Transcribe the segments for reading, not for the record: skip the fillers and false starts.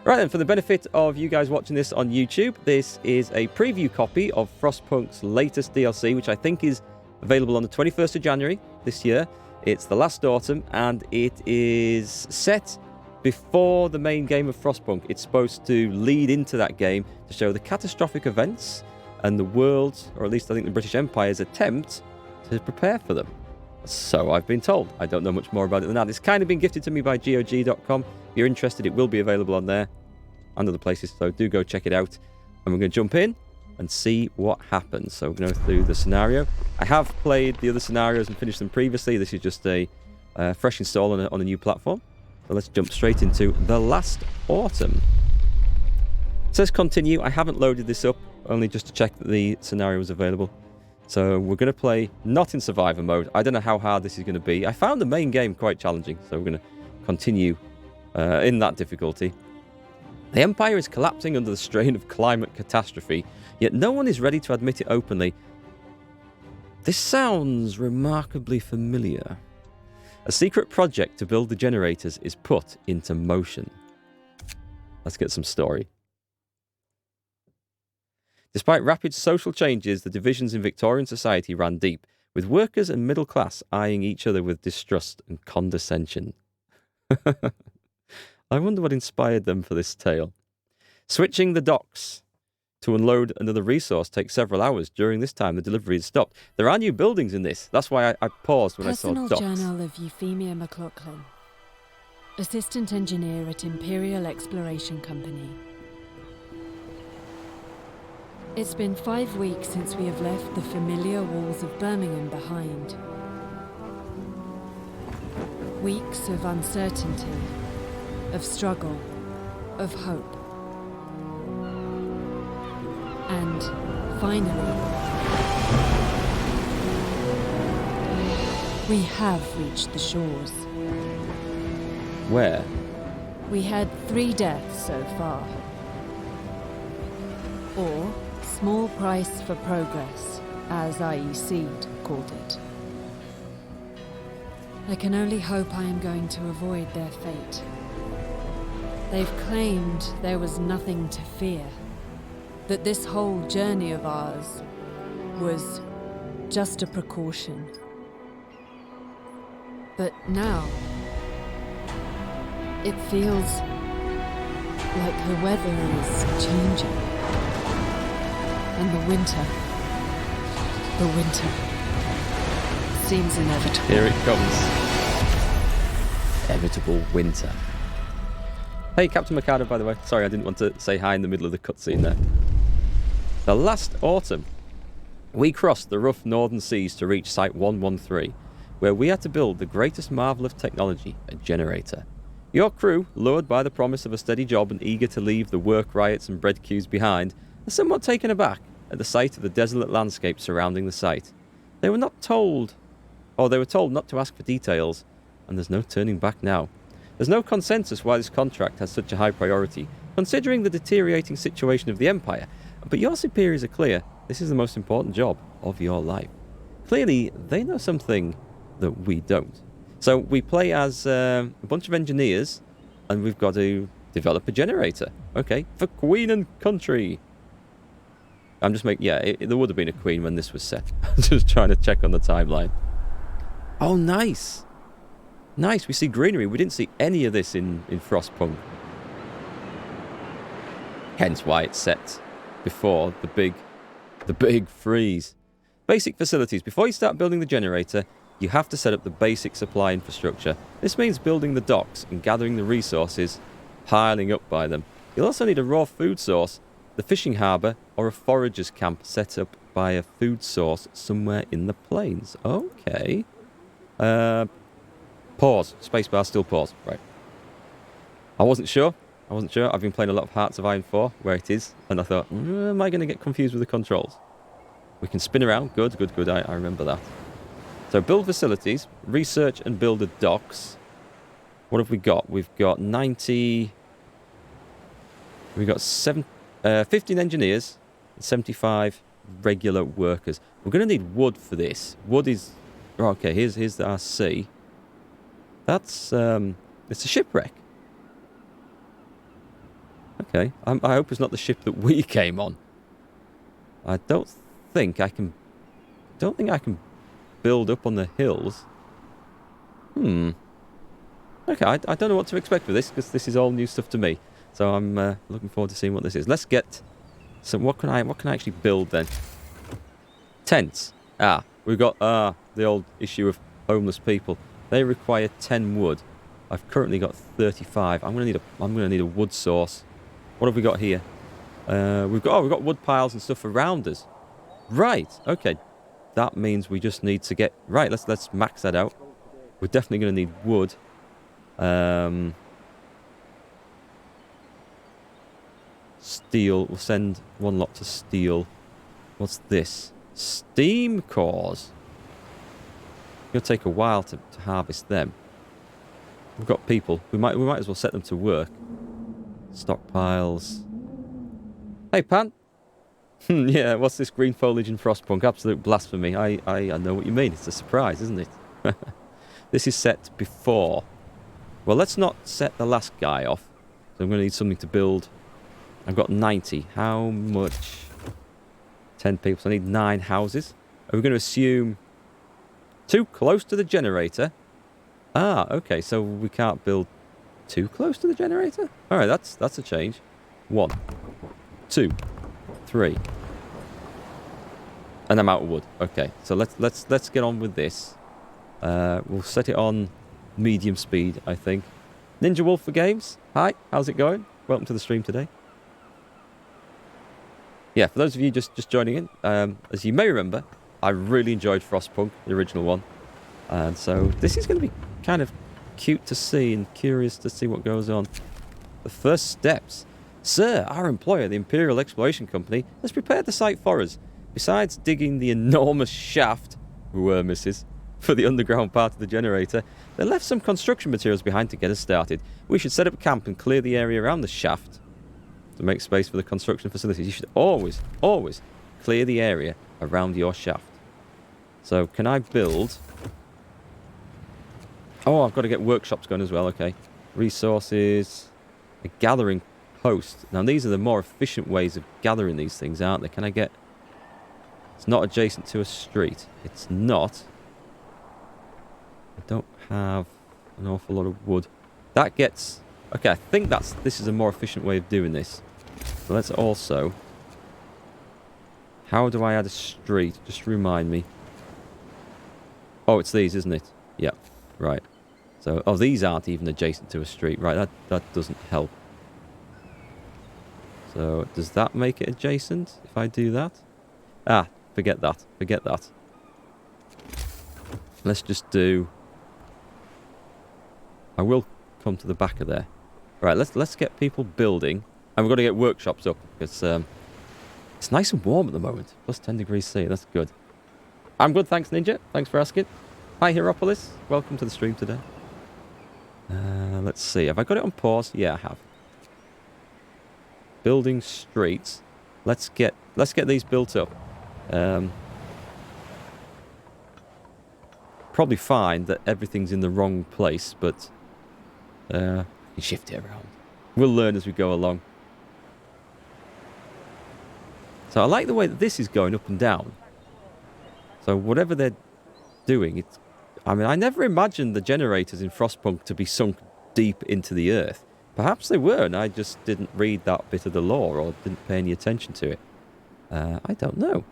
Right then, for the benefit of you guys watching this on YouTube, this is a preview copy of Frostpunk's latest DLC, which I think is available on the 21st of January this year. It's The Last Autumn, and it is set before the main game of Frostpunk. It's supposed to lead into that game to show the catastrophic events and the world's, or at least I think the British Empire's attempt to prepare for them. So I've been told. I don't know much more about it than that. It's kind of been gifted to me by GOG.com. If you're interested, it will be available on there and other places, so do go check it out. And we're going to jump in and see what happens. So we're going to go through the scenario. I have played the other scenarios and finished them previously. This is just a fresh install on a new platform. So let's jump straight into The Last Autumn. It says continue. I haven't loaded this up, only just to check that the scenario was available. So we're going to play not in survivor mode. I don't know how hard this is going to be. I found the main game quite challenging, so we're going to continue in that difficulty. The Empire is collapsing under the strain of climate catastrophe, yet no one is ready to admit it openly. This sounds remarkably familiar. A secret project to build the generators is put into motion. Let's get some story. Despite rapid social changes, the divisions in Victorian society ran deep, with workers and middle class eyeing each other with distrust and condescension. I wonder what inspired them for this tale. Switching the docks to unload another resource takes several hours. During this time, the delivery is stopped. There are new buildings in this. That's why I paused when I saw docks. Personal Journal of Euphemia McLaughlin, Assistant Engineer at Imperial Exploration Company. It's been 5 weeks since we have left the familiar walls of Birmingham behind. Weeks of uncertainty, of struggle, of hope. And finally, we have reached the shores. Where? We had 3 deaths so far. Or small price for progress, as IEC called it. I can only hope I am going to avoid their fate. They've claimed there was nothing to fear, that this whole journey of ours was just a precaution. But now, it feels like the weather is changing. And the winter seems inevitable. Here it comes. Inevitable winter. Hey, Captain Mikado, by the way. Sorry, I didn't want to say hi in the middle of the cutscene there. The Last Autumn. We crossed the rough northern seas to reach Site 113, where we had to build the greatest marvel of technology, a generator. Your crew, lured by the promise of a steady job and eager to leave the work riots and bread queues behind, are somewhat taken aback at the sight of the desolate landscape surrounding the site. They were told not to ask for details, and there's no turning back now. There's no consensus why this contract has such a high priority, considering the deteriorating situation of the Empire, but your superiors are clear this is the most important job of your life. Clearly, they know something that we don't. So we play as a bunch of engineers, and we've got to develop a generator. Okay, for Queen and Country. I'm just making... Yeah, there would have been a queen when this was set. I'm just trying to check on the timeline. Oh, nice. Nice, we see greenery. We didn't see any of this in Frostpunk. Hence why it's set before the big freeze. Basic facilities. Before you start building the generator, you have to set up the basic supply infrastructure. This means building the docks and gathering the resources, piling up by them. You'll also need a raw food source, the fishing harbour, or a forager's camp set up by a food source somewhere in the plains. Okay. Pause. Spacebar, still pause. Right. I wasn't sure. I've been playing a lot of Hearts of Iron 4, where it is, and I thought, am I going to get confused with the controls? We can spin around. Good. I remember that. So build facilities, research and build the docks. What have we got? We've got 90... We've got 15 engineers and 75 regular workers. We're going to need wood for this. Wood is... Okay, here's our sea. That's... it's a shipwreck. Okay. I hope it's not the ship that we came on. I don't think I can build up on the hills. Okay, I don't know what to expect with this, because this is all new stuff to me. So I'm looking forward to seeing what this is. Let's get some... What can I actually build then? Tents. We've got the old issue of homeless people. They require 10 wood. I've currently got 35. I'm gonna need a wood source. What have we got here? We've got wood piles and stuff around us. Right. Okay. That means we just need to get... Right, let's max that out. We're definitely going to need wood. Steel. We'll send one lot to steel. What's this? Steam cores. It'll take a while to harvest them. We've got people. We might as well set them to work. Stockpiles. Hey, Pan. Yeah, what's this green foliage in Frostpunk? Absolute blasphemy. I know what you mean. It's a surprise, isn't it? This is set before. Well, let's not set the last guy off. So I'm going to need something to build. I've got 90. How much? 10 people. So I need 9 houses. Are we going to assume too close to the generator? Okay. So we can't build too close to the generator? All right, that's a change. 1, 2, 3. And I'm out of wood. Okay, so let's get on with this. We'll set it on medium speed, I think. Ninja Wolf for Games. Hi, how's it going? Welcome to the stream today. Yeah, for those of you just joining in, as you may remember, I really enjoyed Frostpunk, the original one. And so this is going to be kind of cute to see and curious to see what goes on. The first steps. Sir, our employer, the Imperial Exploration Company, has prepared the site for us. Besides digging the enormous shaft, misses, for the underground part of the generator, they left some construction materials behind to get us started. We should set up camp and clear the area around the shaft to make space for the construction facilities. You should always clear the area around your shaft. So, can I build... Oh, I've got to get workshops going as well, okay. Resources... A gathering post. Now, these are the more efficient ways of gathering these things, aren't they? Can I get... It's not adjacent to a street. It's not. I don't have an awful lot of wood. That gets... Okay, I think this is a more efficient way of doing this. So let's also... How do I add a street? Just remind me. Oh, it's these, isn't it? Yeah, right. So, these aren't even adjacent to a street. Right, that doesn't help. So, does that make it adjacent if I do that? Forget that. Forget that. Let's just do... I will come to the back of there. Right, let's get people building. And we've got to get workshops up. Because it's nice and warm at the moment. Plus 10 degrees C. That's good. I'm good, thanks, Ninja. Thanks for asking. Hi, Hieropolis. Welcome to the stream today. Let's see. Have I got it on pause? Yeah, I have. Building streets. Let's get these built up. Probably find that everything's in the wrong place, but you shift it around. We'll learn as we go along. So I like the way that this is going up and down. So whatever they're doing, it's... I mean, I never imagined the generators in Frostpunk to be sunk deep into the earth. Perhaps they were, and I just didn't read that bit of the lore or didn't pay any attention to it. I don't know.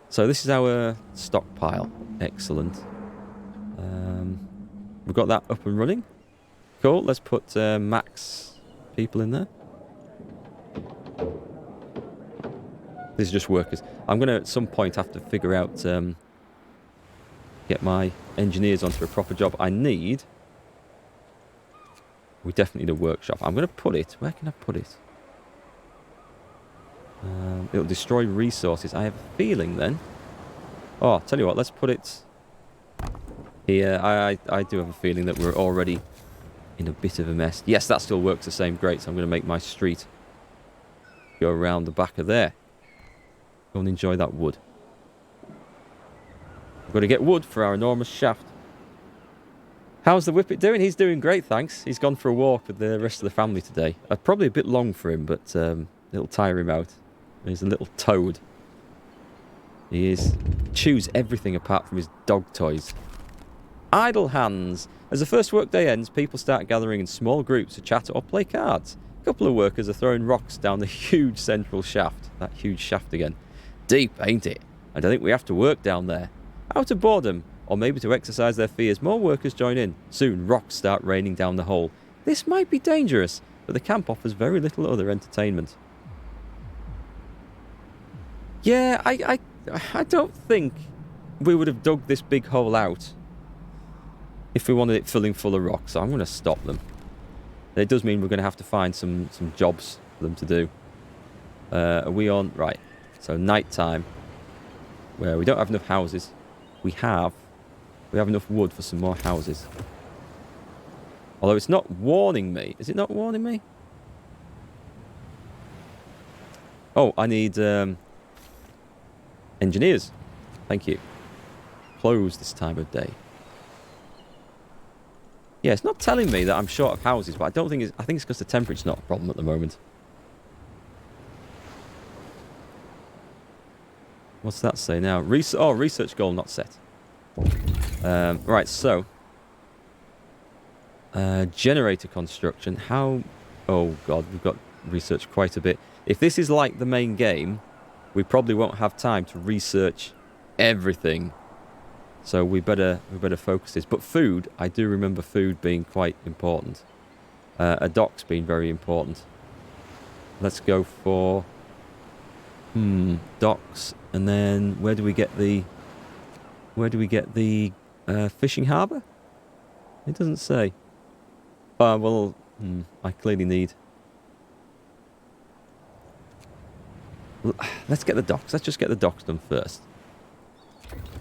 So this is our stockpile. Excellent. We've got that up and running. Cool. Let's put max people in there. These are just workers. I'm going to, at some point, have to figure out... get my engineers onto a proper job. We definitely need a workshop. I'm going to put it... Where can I put it? It'll destroy resources. I have a feeling then... Oh, tell you what, let's put it here. I do have a feeling that we're already in a bit of a mess. Yes, that still works the same. Great. So I'm going to make my street go around the back of there. Go and enjoy that wood. We've got to get wood for our enormous shaft. How's the Whippet doing? He's doing great, thanks. He's gone for a walk with the rest of the family today. Probably a bit long for him, but it'll tire him out. He's a little toad. He chews everything apart from his dog toys. Idle hands. As the first workday ends, people start gathering in small groups to chat or play cards. A couple of workers are throwing rocks down the huge central shaft. That huge shaft again. Deep, ain't it? And I think we have to work down there. Out of boredom, or maybe to exercise their fears, more workers join in. Soon, rocks start raining down the hole. This might be dangerous, but the camp offers very little other entertainment. Yeah, I don't think we would have dug this big hole out if we wanted it filling full of rocks, so I'm going to stop them. It does mean we're going to have to find some jobs for them to do. Are we on? Right. So night time, where we don't have enough houses. We have enough wood for some more houses. Although it's not warning me. Is it not warning me? Oh, I need engineers. Thank you. Close this time of day. Yeah, it's not telling me that I'm short of houses, but I think it's because the temperature's not a problem at the moment. What's that say now? Research goal not set. Right, so generator construction. How? Oh god, we've got research quite a bit. If this is like the main game, we probably won't have time to research everything. So we better focus this. But food, I do remember food being quite important. A dock's been very important. Let's go for docks, and then where do we get the fishing harbour? It doesn't say. Well, I clearly need. Let's get the docks. Let's just get the docks done first.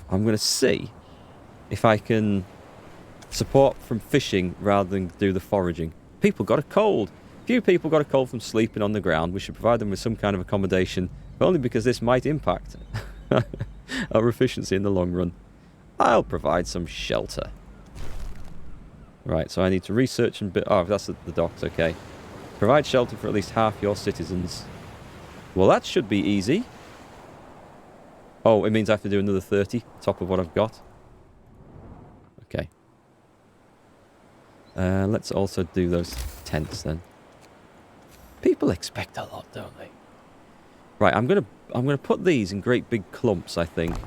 I'm going to see if I can support from fishing rather than do the foraging. People got a cold. Few people got a cold from sleeping on the ground. We should provide them with some kind of accommodation, but only because this might impact our efficiency in the long run. I'll provide some shelter. Right, so I need to research and... Oh, that's the docks, okay. Provide shelter for at least half your citizens. Well, that should be easy. Oh, it means I have to do another 30 on top of what I've got. Okay. Let's also do those tents then. People expect a lot, don't they? Right, I'm gonna put these in great big clumps, I think.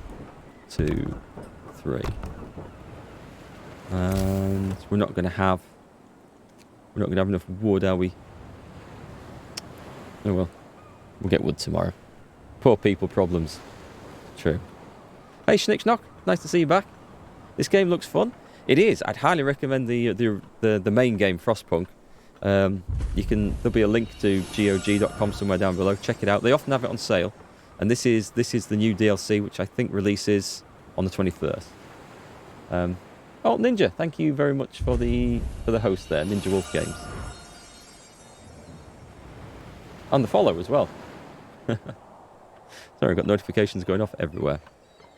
2, 3. And we're not gonna have enough wood, are we? Oh well. We'll get wood tomorrow. Poor people problems. True. Hey Schnick Schnock, nice to see you back. This game looks fun. It is. I'd highly recommend the main game, Frostpunk. There'll be a link to GOG.com somewhere down below. Check it out. They often have it on sale. And this is the new DLC, which I think releases on the 21st. Oh, Ninja, thank you very much for the host there, Ninja Wolf Games. And the follow as well. Sorry, I've got notifications going off everywhere.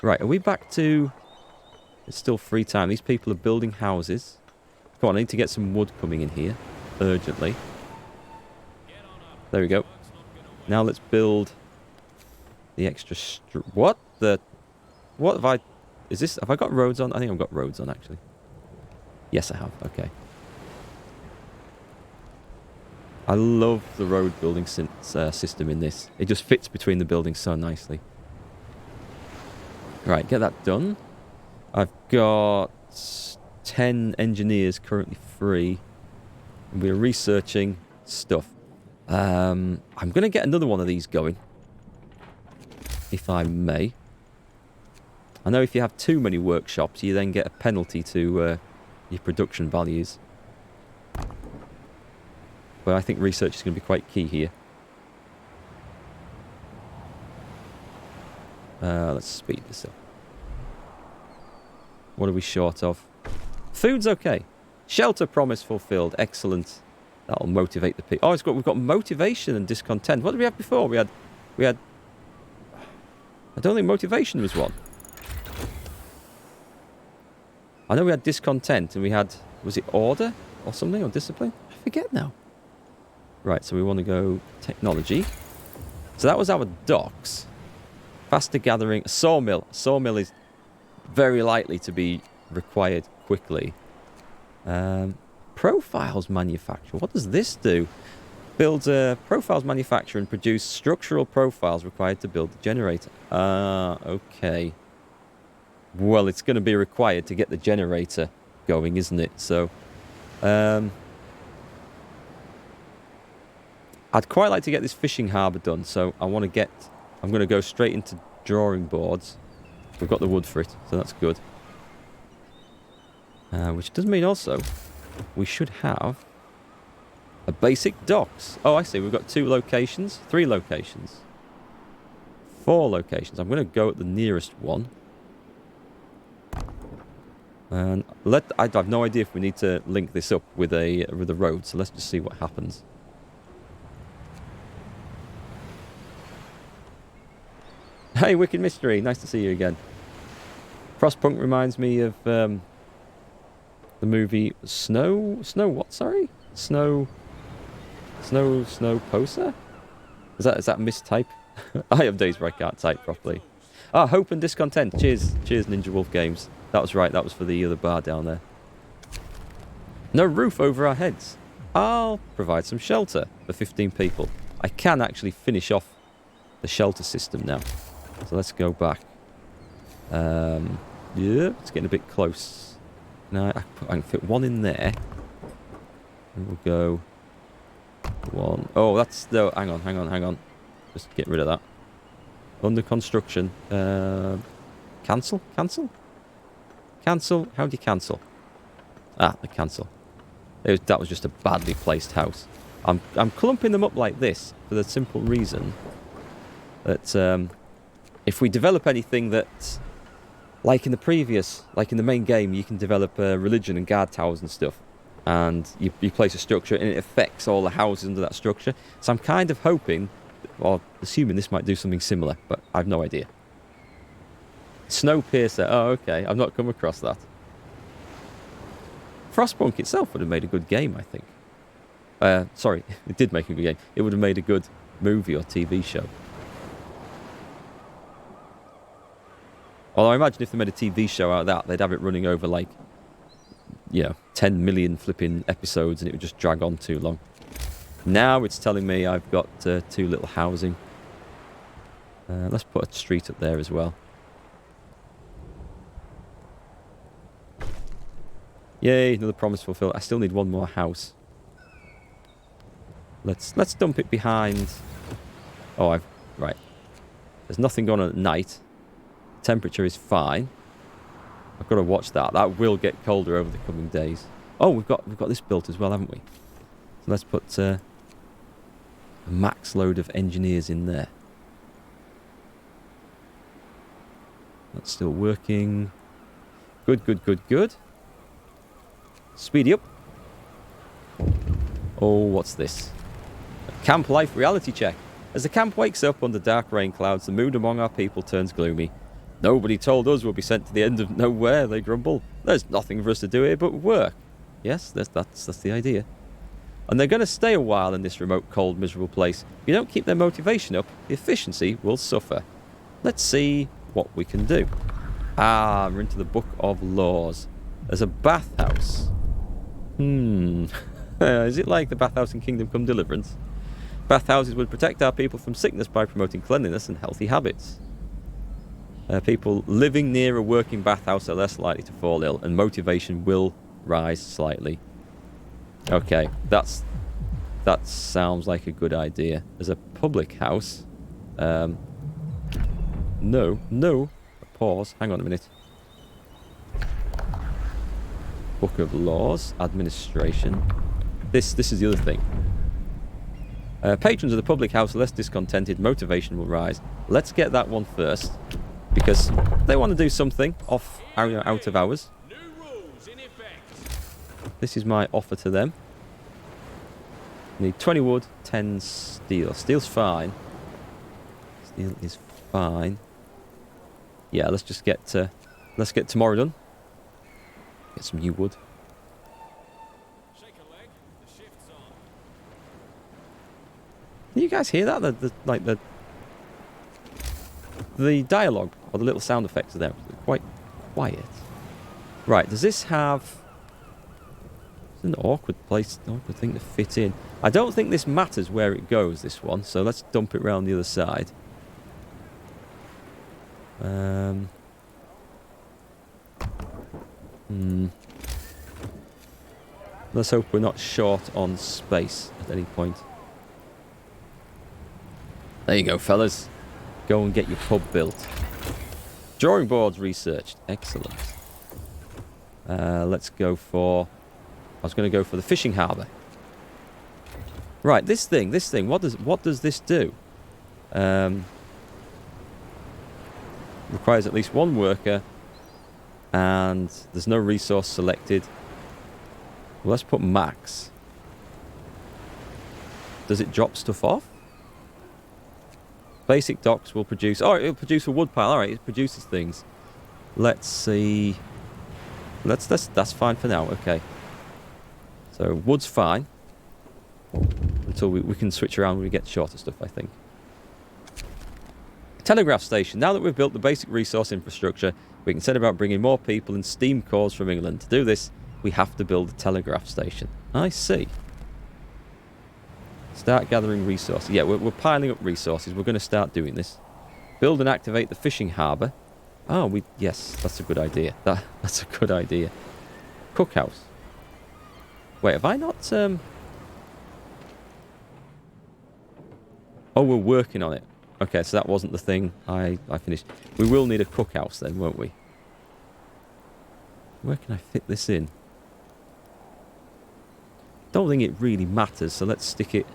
Right, are we back to... It's still free time. These people are building houses. Come on, I need to get some wood coming in here. Urgently. There we go. Now let's build the extra... What have I... Is this... Have I got roads on? I think I've got roads on, actually. Yes, I have. Okay. I love the road building system in this. It just fits between the buildings so nicely. Right, get that done. I've got 10 engineers currently free. And we're researching stuff. I'm going to get another one of these going. If I may. I know if you have too many workshops, you then get a penalty to your production values. But I think research is going to be quite key here. Let's speed this up. What are we short of? Food's okay. Shelter promise fulfilled. Excellent. That'll motivate the people. Oh, we've got motivation and discontent. What did we have before? We had. I don't think motivation was one. I know we had discontent and we had, was it order or something, or discipline? I forget now. Right, so we want to go technology. So that was our docks. Faster gathering, sawmill. Sawmill is very likely to be required quickly. Profiles manufacture. What does this do? Builds profiles manufacture and produce structural profiles required to build the generator. Okay. Well, it's going to be required to get the generator going, isn't it? So, I'd quite like to get this fishing harbour done. So I'm going to go straight into drawing boards. We've got the wood for it, so that's good. Which does mean also we should have a basic docks. Oh, I see. We've got 2 locations, 3 locations, 4 locations. I'm going to go at the nearest one. And I have no idea if we need to link this up with a road. So let's just see what happens. Hey, Wicked Mystery. Nice to see you again. Frostpunk reminds me of the movie Snow what, sorry? Snow Poser? Is that mistype? I have days where I can't type properly. Ah, Hope and Discontent. Cheers, Ninja Wolf Games. That was right, that was for the other bar down there. No roof over our heads. I'll provide some shelter for 15 people. I can actually finish off the shelter system now. So let's go back. Yeah, it's getting a bit close. Now I can fit 1 in there. And we'll go 1. Oh, that's no. Hang on. Just get rid of that. Under construction. Cancel. How do you cancel? Ah, the cancel. That was just a badly placed house. I'm clumping them up like this for the simple reason that if we develop anything that, like in the main game, you can develop religion and guard towers and stuff, and you place a structure and it affects all the houses under that structure. So I'm kind of hoping, or assuming this might do something similar, but I have no idea. Snowpiercer. Oh, okay. I've not come across that. Frostpunk itself would have made a good game, I think. Sorry, it did make a good game. It would have made a good movie or TV show. Although I imagine if they made a TV show out of that, they'd have it running over 10 million flipping episodes and it would just drag on too long. Now it's telling me I've got 2 little housing. Let's put a street up there as well. Yay, another promise fulfilled. I still need 1 more house. Let's dump it behind. Oh, right. There's nothing going on at night. Temperature is fine. I've got to watch that. That will get colder over the coming days. Oh, we've got this built as well, haven't we? So let's put a max load of engineers in there. That's still working. Good. Speedy up. Oh, what's this? A camp life reality check. As the camp wakes up under dark rain clouds, the mood among our people turns gloomy. Nobody told us we'll be sent to the end of nowhere, they grumble. There's nothing for us to do here but work. Yes, that's the idea. And they're going to stay a while in this remote, cold, miserable place. If you don't keep their motivation up, the efficiency will suffer. Let's see what we can do. Ah, we're into the Book of Laws. There's a bathhouse. Is it like the bathhouse in Kingdom Come Deliverance? Bathhouses would protect our people from sickness by promoting cleanliness and healthy habits. People living near a working bathhouse are less likely to fall ill, and motivation will rise slightly. Okay, that sounds like a good idea. There's a public house. No. Pause. Hang on a minute. Book of Laws, Administration. This is the other thing. Patrons of the public house are less discontented. Motivation will rise. Let's get that one first, because they want to do something out of hours. This is my offer to them. Need 20 wood, 10 steel. Steel's fine. Steel is fine. Yeah, let's get tomorrow done. Get some new wood. Can you guys hear that? The dialogue or the little sound effects are there. Quite quiet. Right, does this have... It's an awkward thing to fit in. I don't think this matters where it goes, this one. So let's dump it around the other side. Let's hope we're not short on space at any point. There you go, fellas. Go and get your pub built. Drawing boards researched. Excellent. Let's go for... I was going to go for the fishing harbour. Right, this thing. What does this do? Requires at least one worker, and there's no resource selected. Well, let's put max. Does it drop stuff off? Basic docks will produce... Oh, it'll produce a wood pile. Alright, it produces things. Let's see... That's fine for now. Okay. So, wood's fine. Until we can switch around when we get shorter stuff, I think. Telegraph Station. Now that we've built the basic resource infrastructure, we can set about bringing more people and steam cores from England. To do this, we have to build a telegraph station. I see. Start gathering resources. Yeah, we're piling up resources. We're going to start doing this. Build and activate the fishing harbour. Oh, yes, that's a good idea. That's a good idea. Cookhouse. Wait, have I not... Oh, we're working on it. Okay, so that wasn't the thing I finished. We will need a cookhouse then, won't we? Where can I fit this in? Don't think it really matters, so let's stick it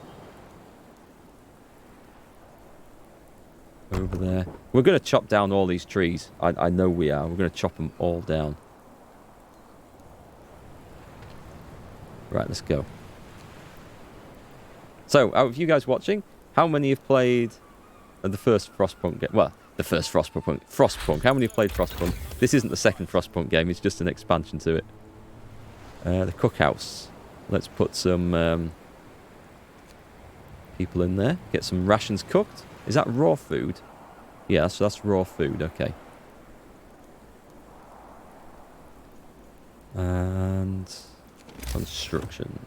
over there. We're going to chop down all these trees. I know we are. We're going to chop them all down. Right, let's go. So, out of you guys watching, how many have played the first Frostpunk game? Well, the first Frostpunk. How many have played Frostpunk? This isn't the second Frostpunk game. It's just an expansion to it. The cookhouse. Let's put some people in there. Get some rations cooked. Is that raw food? Yeah, so that's raw food. Okay. And construction.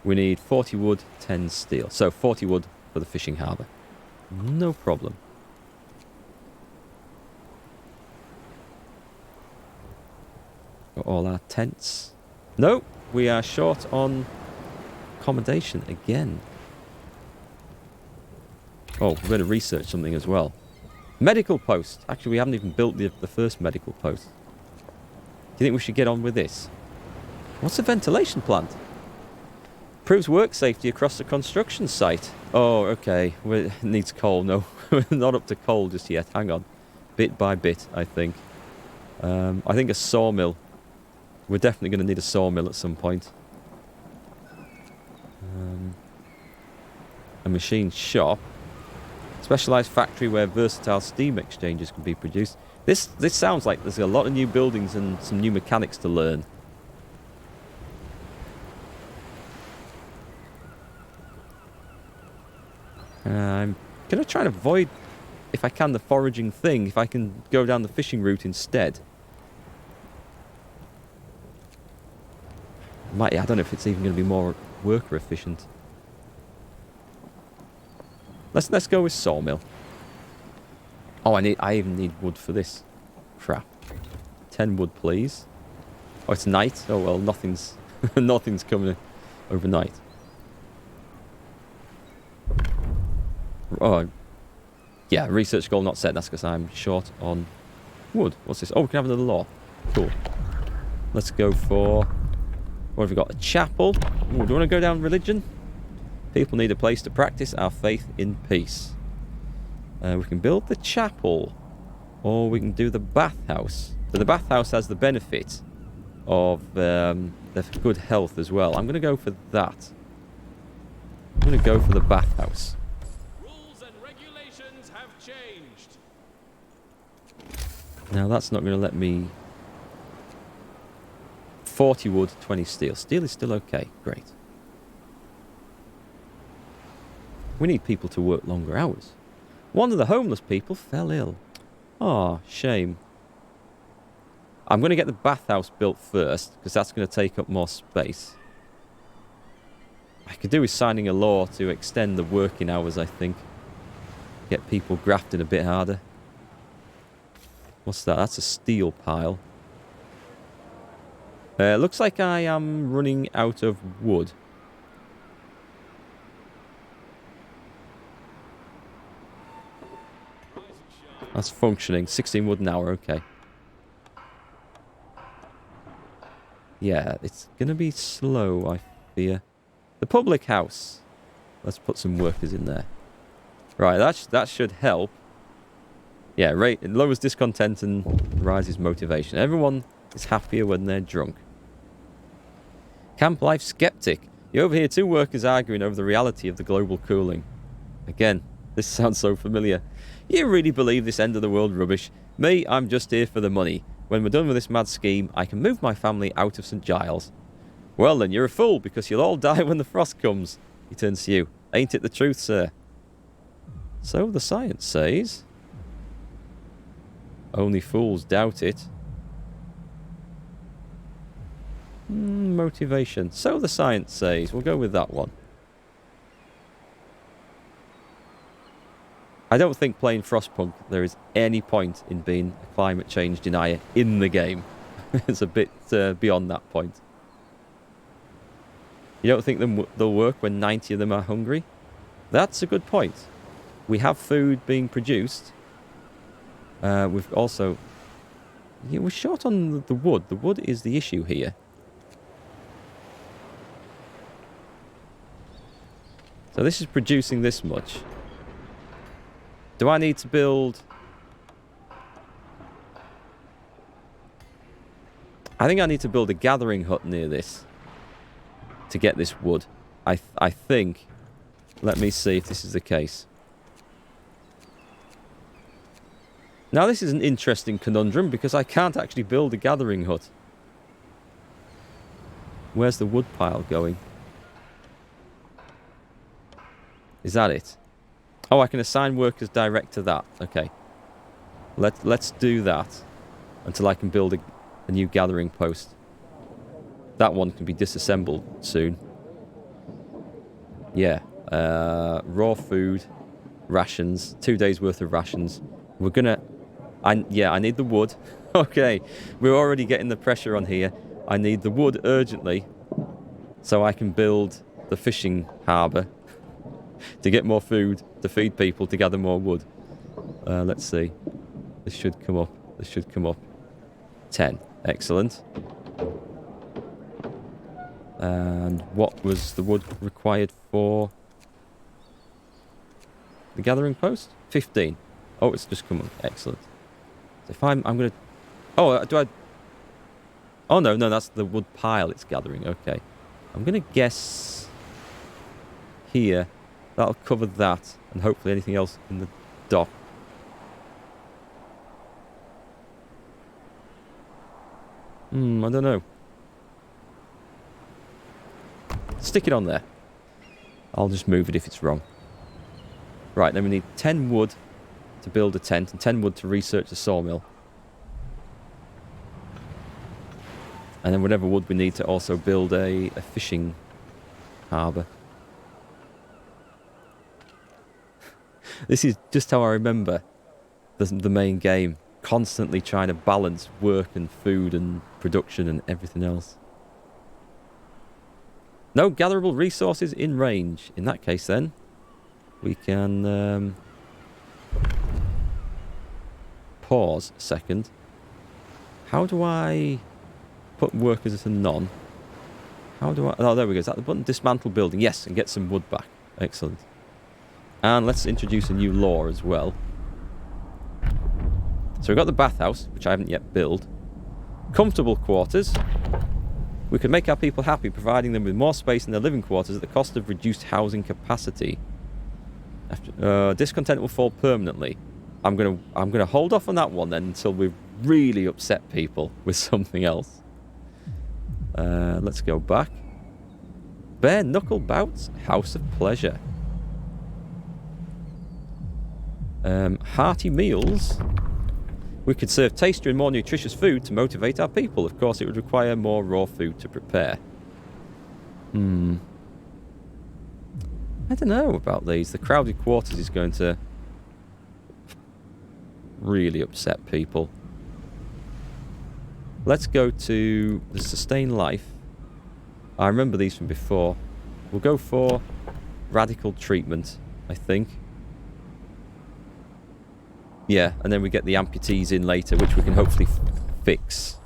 We need 40 wood, 10 steel. So 40 wood for the fishing harbour. No problem. Got all our tents. No, we are short on accommodation again. Oh, we're going to research something as well. Medical post. Actually, we haven't even built the first medical post. Do you think we should get on with this? What's a ventilation plant? Improves work safety across the construction site. Oh, okay. It needs coal. No, we're not up to coal just yet. Hang on. Bit by bit, I think. I think a sawmill. We're definitely going to need a sawmill at some point. A machine shop. Specialised factory where versatile steam exchangers can be produced. This sounds like there's a lot of new buildings and some new mechanics to learn. I'm going to try and avoid, if I can, the foraging thing. If I can go down the fishing route instead. I don't know if it's even going to be more worker efficient. Let's go with sawmill. Oh, I even need wood for this. Crap. 10 wood, please. Oh, it's night. Oh well, nothing's coming overnight. Oh, yeah. Research goal not set. That's because I'm short on wood. What's this? Oh, we can have another law. Cool. Let's go for... What have we got? A chapel. Ooh, do you want to go down religion? People need a place to practice our faith in peace. We can build the chapel, or we can do the bathhouse. So the bathhouse has the benefit of the good health as well. I'm going to go for that. I'm going to go for the bathhouse. Rules and regulations have changed. Now that's not going to let me 40 wood, 20 steel. Steel is still okay. Great. We need people to work longer hours. One of the homeless people fell ill. Oh, shame. I'm going to get the bathhouse built first, because that's going to take up more space. I could do with signing a law to extend the working hours, I think. Get people grafting a bit harder. What's that? That's a steel pile. Looks like I am running out of wood. That's functioning. 16 wood an hour, okay. Yeah, it's going to be slow, I fear. The public house. Let's put some workers in there. Right, that should help. Yeah, it lowers discontent and rises motivation. Everyone is happier when they're drunk. Camp life skeptic. You overhear two workers arguing over the reality of the global cooling. Again, this sounds so familiar. You really believe this end of the world rubbish? Me, I'm just here for the money. When we're done with this mad scheme, I can move my family out of St. Giles. Well then, you're a fool, because you'll all die when the frost comes. He turns to you. Ain't it the truth, sir? So the science says. Only fools doubt it. Motivation. So the science says. We'll go with that one. I don't think playing Frostpunk there is any point in being a climate change denier in the game. It's a bit beyond that point. You don't think they'll work when 90 of them are hungry? That's a good point. We have food being produced. We've also... Yeah, we're short on the wood. The wood is the issue here. So this is producing this much. Do I need to build... I think I need to build a gathering hut near this to get this wood. I think... Let me see if this is the case. Now this is an interesting conundrum because I can't actually build a gathering hut. Where's the wood pile going? Is that it? Oh, I can assign workers direct to that. Okay. Let's do that until I can build a new gathering post. That one can be disassembled soon. Yeah. Raw food, rations, 2 days worth of rations. We're gonna... I need the wood. Okay. We're already getting the pressure on here. I need the wood urgently so I can build the fishing harbour to get more food, to feed people, to gather more wood. Let's see. This should come up. This should come up. 10. Excellent. And what was the wood required for the gathering post? 15. Oh, it's just come up. Excellent. So if I'm going to... Oh, do I... Oh, no, that's the wood pile it's gathering. Okay. I'm going to guess here. That'll cover that, and hopefully anything else in the dock. I don't know. Stick it on there. I'll just move it if it's wrong. Right, then we need 10 wood to build a tent, and 10 wood to research the sawmill. And then whatever wood we need to also build a fishing harbour. This is just how I remember the main game. Constantly trying to balance work and food and production and everything else. No gatherable resources in range. In that case then, we can pause a second. How do I put workers as a none? How do I... Oh, there we go. Is that the button? Dismantle building. Yes, and get some wood back. Excellent. And let's introduce a new law as well. So we've got the bathhouse, which I haven't yet built. Comfortable quarters. We can make our people happy, providing them with more space in their living quarters at the cost of reduced housing capacity. Discontent will fall permanently. I'm gonna hold off on that one then until we really upset people with something else. Let's go back. Bare Knuckle Bouts, House of Pleasure. Hearty meals. We could serve tastier and more nutritious food to motivate our people. Of course, it would require more raw food to prepare. I don't know about these. The crowded quarters is going to really upset people. Let's go to the Sustain Life. I remember these from before. We'll go for Radical Treatment, I think. Yeah, and then we get the amputees in later, which we can hopefully fix.